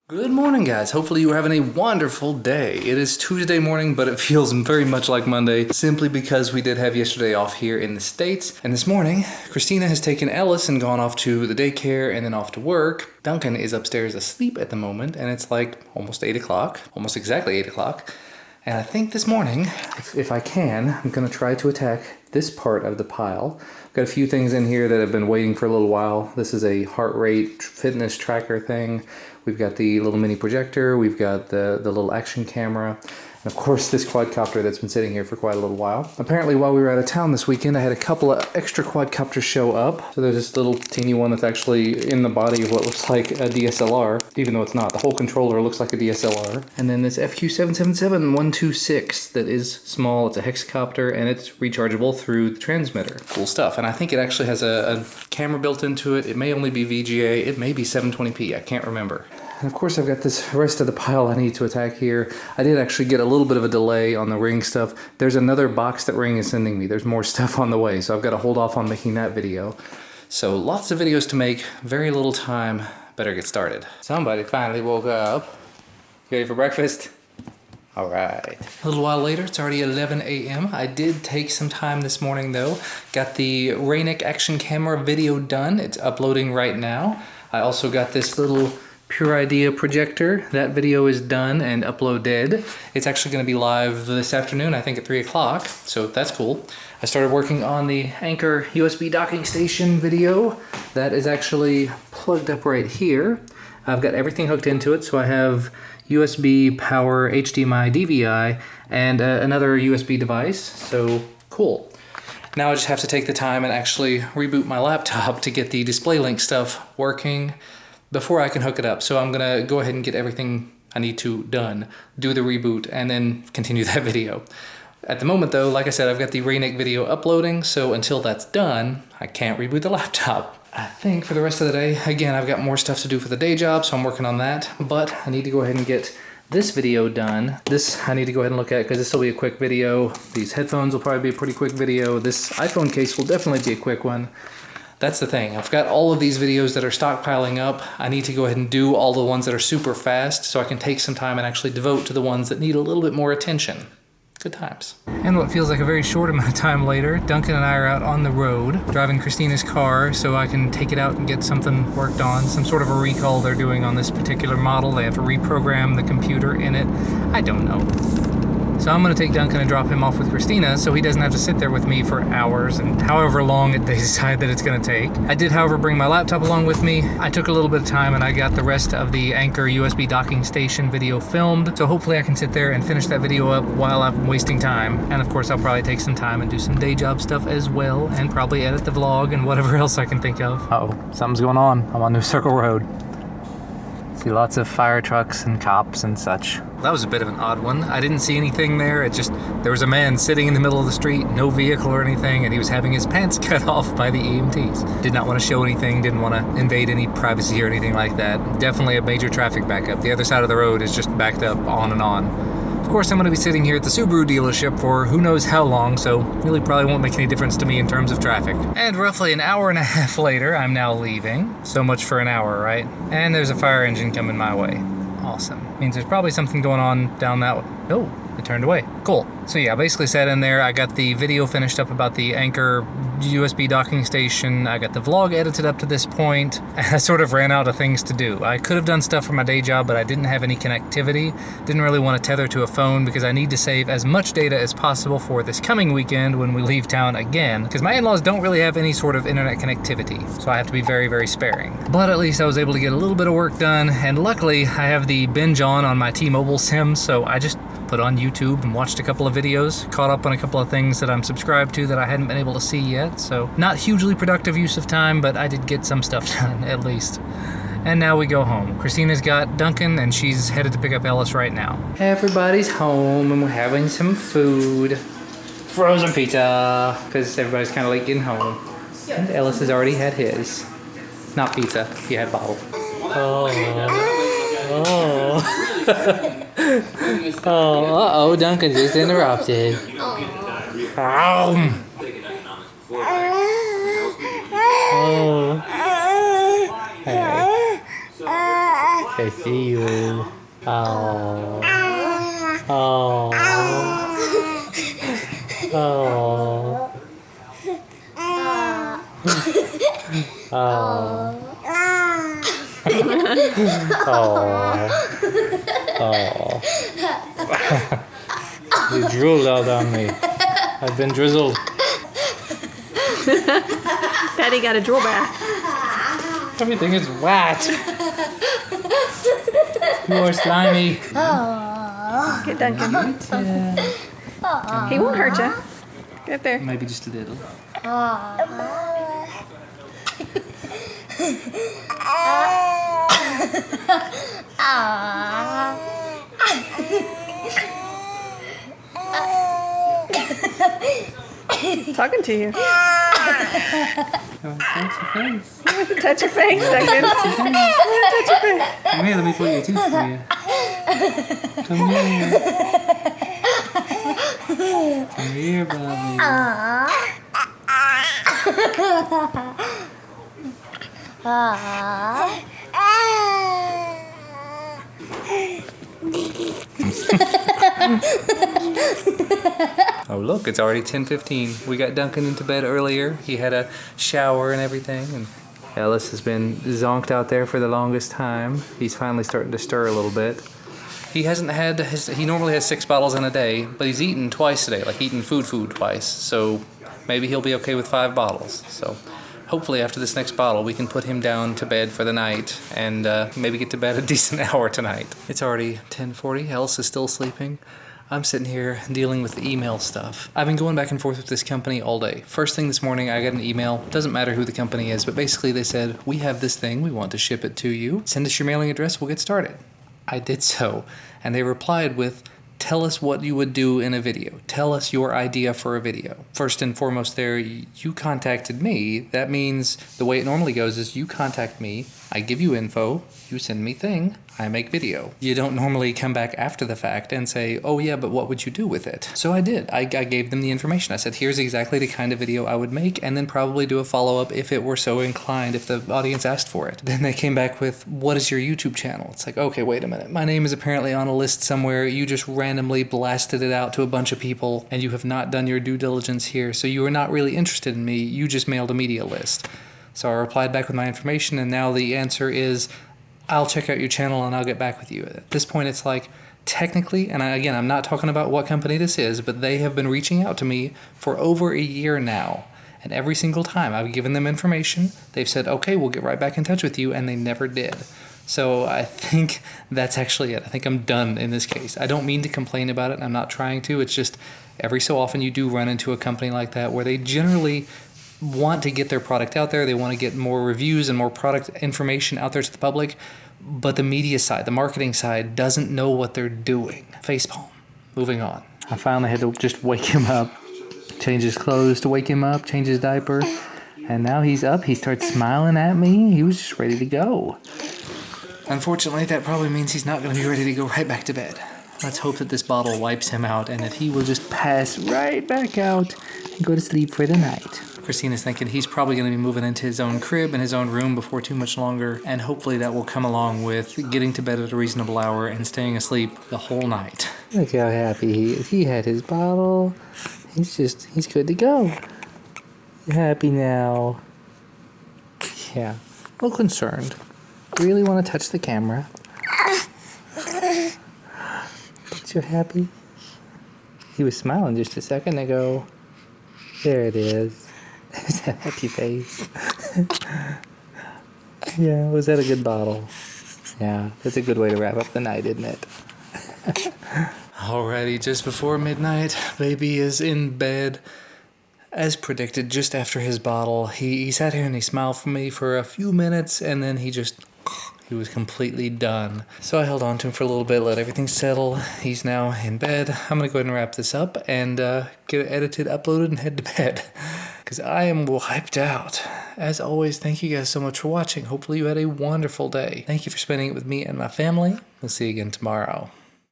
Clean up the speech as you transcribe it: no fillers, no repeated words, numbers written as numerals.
Good morning, guys. Hopefully you are having a wonderful day. It is Tuesday morning, but it feels very much like Monday simply because we did have yesterday off here in the States. And this morning, Christina has taken Ellis and gone off to the daycare and then off to work. Duncan is upstairs asleep at the moment, and it's like almost 8 o'clock, almost exactly 8 o'clock. And I think this morning, if I can, I'm going to try to attack this part of the pile. I've got a few things in here that have been waiting for a little while. This is a heart rate fitness tracker thing. We've got the little mini projector, we've got the little action camera, and of course this quadcopter that's been sitting here for quite a little while. Apparently while we were out of town this weekend, I had a couple of extra quadcopters show up. So there's this little teeny one that's actually in the body of what looks like a DSLR, even though it's not. The whole controller looks like a DSLR. And then this FQ777126 that is small, it's a hexacopter, and it's rechargeable through the transmitter. Cool stuff. And I think it actually has a camera built into it. It may only be VGA, it may be 720p, I can't remember. And of course I've got this rest of the pile I need to attack here. I did actually get a little bit of a delay on the Ring stuff. There's another box that Ring is sending me. There's more stuff on the way, so I've got to hold off on making that video. So lots of videos to make, very little time. Better get started. Somebody finally woke up. You ready for breakfast? All right. A little while later, it's already 11 a.m. I did take some time this morning though. Got the Rainic action camera video done. It's uploading right now. I also got this little Pure Idea projector. That video is done and uploaded. It's actually going to be live this afternoon, I think at 3 o'clock, so that's cool. I started working on the Anker USB docking station video. That is actually plugged up right here. I've got everything hooked into it, so I have USB, power, HDMI, DVI, and another USB device, so cool. Now I just have to take the time and actually reboot my laptop to get the DisplayLink stuff working before I can hook it up. So I'm gonna go ahead and get everything I need to done, do the reboot, and then continue that video. At the moment though, like I said, I've got the Rainic video uploading, so until that's done, I can't reboot the laptop. I think for the rest of the day, again, I've got more stuff to do for the day job, so I'm working on that, but I need to go ahead and get this video done. This I need to go ahead and look at because this will be a quick video. These headphones will probably be a pretty quick video. This iPhone case will definitely be a quick one. That's the thing. I've got all of these videos that are stockpiling up. I need to go ahead and do all the ones that are super fast so I can take some time and actually devote to the ones that need a little bit more attention. Good times. And what feels like a very short amount of time later, Duncan and I are out on the road driving Christina's car so I can take it out and get something worked on. Some sort of a recall they're doing on this particular model. They have to reprogram the computer in it. I don't know. So I'm going to take Duncan and drop him off with Christina so he doesn't have to sit there with me for hours and however long they decide that it's going to take. I did, however, bring my laptop along with me. I took a little bit of time and I got the rest of the Anker USB docking station video filmed. So hopefully I can sit there and finish that video up while I'm wasting time. And of course I'll probably take some time and do some day job stuff as well and probably edit the vlog and whatever else I can think of. Uh-oh, something's going on. I'm on New Circle Road. See lots of fire trucks and cops and such. That was a bit of an odd one. I didn't see anything there. There was a man sitting in the middle of the street, no vehicle or anything, and he was having his pants cut off by the EMTs. Did not want to show anything, didn't want to invade any privacy or anything like that. Definitely a major traffic backup. The other side of the road is just backed up on and on. Of course, I'm going to be sitting here at the Subaru dealership for who knows how long, so really probably won't make any difference to me in terms of traffic. And roughly an hour and a half later, I'm now leaving. So much for an hour, right? And there's a fire engine coming my way. Awesome. Means there's probably something going on down that way. Oh, it turned away. Cool. So yeah, I basically sat in there. I got the video finished up about the Anker USB docking station. I got the vlog edited up to this point. I sort of ran out of things to do. I could have done stuff for my day job, but I didn't have any connectivity. Didn't really want to tether to a phone because I need to save as much data as possible for this coming weekend when we leave town again. Because my in-laws don't really have any sort of internet connectivity, so I have to be very, very sparing. But at least I was able to get a little bit of work done, and luckily I have the binge on my T-Mobile SIM, so I just put on YouTube and watched a couple of videos, caught up on a couple of things that I'm subscribed to that I hadn't been able to see yet, so not hugely productive use of time, but I did get some stuff done, at least. And now we go home. Christina's got Duncan, and she's headed to pick up Ellis right now. Everybody's home, and we're having some food. Frozen pizza, because everybody's kind of late getting home. And Ellis has already had his. Not pizza, he had bottled. Oh, Duncan just interrupted. Hey, I see you. Oh. Oh. Oh. Oh. Oh. You drooled out on me. I've been drizzled. Daddy got a drool bath. Everything is wet. You are slimy. Get Duncan. He won't hurt you. Get there. Maybe just a little. Talking to you. Touch your face. He wants to touch your face, Duncan. Touch your face. Come here, let me put your tooth for you. Come here. Come here, Bobby. Oh look, it's already 10:15. We got Duncan into bed earlier. He had a shower and everything, and Ellis has been zonked out there for the longest time. He's finally starting to stir a little bit. He hasn't had he normally has 6 bottles in a day, but he's eaten twice today, like eaten food twice. So maybe he'll be okay with 5 bottles. So hopefully after this next bottle, we can put him down to bed for the night and maybe get to bed a decent hour tonight. It's already 10:40. Ellis is still sleeping. I'm sitting here dealing with the email stuff. I've been going back and forth with this company all day. First thing this morning, I got an email. Doesn't matter who the company is, but basically they said, we have this thing, we want to ship it to you. Send us your mailing address, we'll get started. I did so, and they replied with, tell us what you would do in a video. Tell us your idea for a video. First and foremost there, you contacted me. That means the way it normally goes is you contact me, I give you info, you send me thing, I make video. You don't normally come back after the fact and say, oh yeah, but what would you do with it? So I did. I gave them the information. I said, here's exactly the kind of video I would make, and then probably do a follow-up if it were so inclined, if the audience asked for it. Then they came back with, what is your YouTube channel? It's like, okay, wait a minute. My name is apparently on a list somewhere. You just randomly blasted it out to a bunch of people, and you have not done your due diligence here, so you are not really interested in me. You just mailed a media list. So I replied back with my information, and now the answer is, I'll check out your channel and I'll get back with you. At this point, it's like, technically, and again, I'm not talking about what company this is, but they have been reaching out to me for over a year now. And every single time I've given them information, they've said, okay, we'll get right back in touch with you, and they never did. So I think that's actually it. I think I'm done in this case. I don't mean to complain about it, and I'm not trying to. It's just every so often you do run into a company like that where they generally want to get their product out there. They want to get more reviews and more product information out there to the public, but the media side, the marketing side, doesn't know what they're doing. Facepalm. Moving on. I finally had to just wake him up, change his clothes to wake him up, change his diaper, and now he's up. He starts smiling at me. He was just ready to go. Unfortunately, that probably means he's not going to be ready to go right back to bed. Let's hope that this bottle wipes him out and that he will just pass right back out and go to sleep for the night. Christina's thinking he's probably going to be moving into his own crib and his own room before too much longer, and hopefully that will come along with getting to bed at a reasonable hour and staying asleep the whole night. Look how happy he is. He had his bottle. He's good to go. You happy now? Yeah, a little concerned. Really want to touch the camera. But you're happy? He was smiling just a second ago. There it is. There's that happy face. Yeah, was that a good bottle? Yeah, that's a good way to wrap up the night, isn't it? Alrighty, just before midnight, baby is in bed. As predicted, just after his bottle, he sat here and he smiled for me for a few minutes, and then he was completely done. So I held on to him for a little bit, let everything settle. He's now in bed. I'm going to go ahead and wrap this up and get it edited, uploaded, and head to bed. Because I am wiped out. As always, thank you guys so much for watching. Hopefully you had a wonderful day. Thank you for spending it with me and my family. We'll see you again tomorrow.